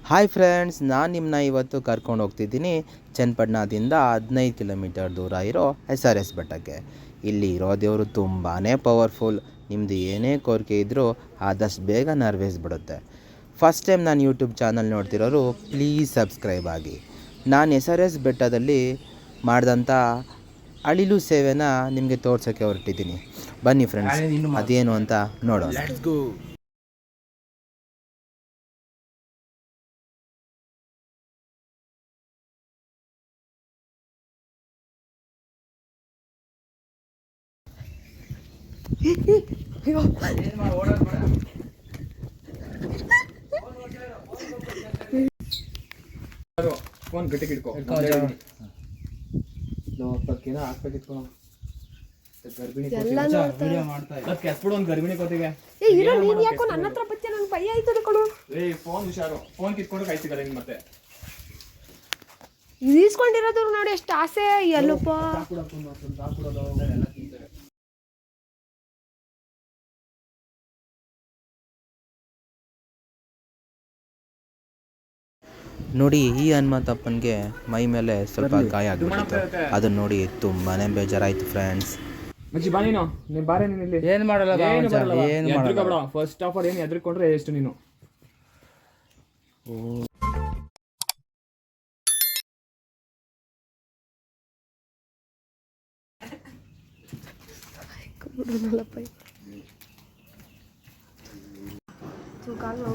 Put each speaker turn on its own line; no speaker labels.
Hi friends, ನಾನು ನಿಮ್ಮನ್ನ ಇವತ್ತು ಕರ್ಕೊಂಡು ಹೋಗ್ತಿದ್ದೀನಿ ಚನ್ನಪಟ್ಟಣದಿಂದ 15 ಕಿಲೋಮೀಟರ್ ದೂರ ಇರೋ SRS ಬೆಟ್ಟಕ್ಕೆ. ಇಲ್ಲಿ ಇರೋ ದೇವರು ತುಂಬಾ ಪವರ್ಫುಲ್. ನಿಮ್ಮದು ಏನೇ ಕೋರಿಕೆ ಇದ್ದರೂ ಆದಷ್ಟು ಬೇಗ ನೆರವೇರಿಸ್ಬಿಡುತ್ತೆ. ಫಸ್ಟ್ ಟೈಮ್ ನಾನು ಯೂಟ್ಯೂಬ್ ಚಾನಲ್ ನೋಡ್ತಿರೋರು ಪ್ಲೀಸ್ ಸಬ್ಸ್ಕ್ರೈಬ್ ಆಗಿ. ನಾನು SRS ಬೆಟ್ಟದಲ್ಲಿ ಮಾಡಿದಂಥ ಅಳಿಲು ಸೇವೆನ ನಿಮಗೆ ತೋರ್ಸೋಕ್ಕೆ ಹೊರಟಿದ್ದೀನಿ. ಬನ್ನಿ ಫ್ರೆಂಡ್ಸ್, ಅದೇನು ಅಂತ ನೋಡೋಣ.
ಫೋನ್ ಗಟ್ಟಿ ಹಿಡ್ಕೊ. ಗರ್ಭಿಣಿ ಕೊತ್ತಿಗೆ
ಯಾಕೋ ನನ್ನ ಹತ್ರ ಬಚ್ಚೆ ನಂಗೆ ಭಯ ಆಯ್ತದೆ ಕಣು.
ಫೋನ್ ಹುಷಾರು, ಫೋನ್ ಕಿತ್ಕೊಂಡು ಕೈ ಸಿಗಲ್ಲ ಹಿಂಗೆ ಮತ್ತೆ
ಈಸ್ಕೊಂಡಿರೋದು ನೋಡಿ ಎಷ್ಟು ಆಸೆ. ಎಲ್ಲಪ್ಪ
ನೋಡಿ, ಈ ಹನುಮಂತಪ್ಪನಿಗೆ ಮೈ ಮೇಲೆ ಸ್ವಲ್ಪ ಗಾಯ ಆಗ್ಬಿಟ್ಟಿತ್ತು. ಅದನ್ನ ನೋಡಿ ತುಂಬಾ ಬೇಜಾರಾಯಿತು ಫ್ರೆಂಡ್ಸ್.
ಮಚ್ಚಿ ಬಾ, ನೀನು ಬಾರೆ, ನೀನು ಇಲ್ಲಿ
ಏನು ಮಾಡಲ್ಲ.
ಫಸ್ಟ್ ಆಫ್ ಆಲ್ ಏನು ಎದ್ರಿಕೊಂಡ್ರೆ ಎಷ್ಟು ನೀನು.
ಕಾಲು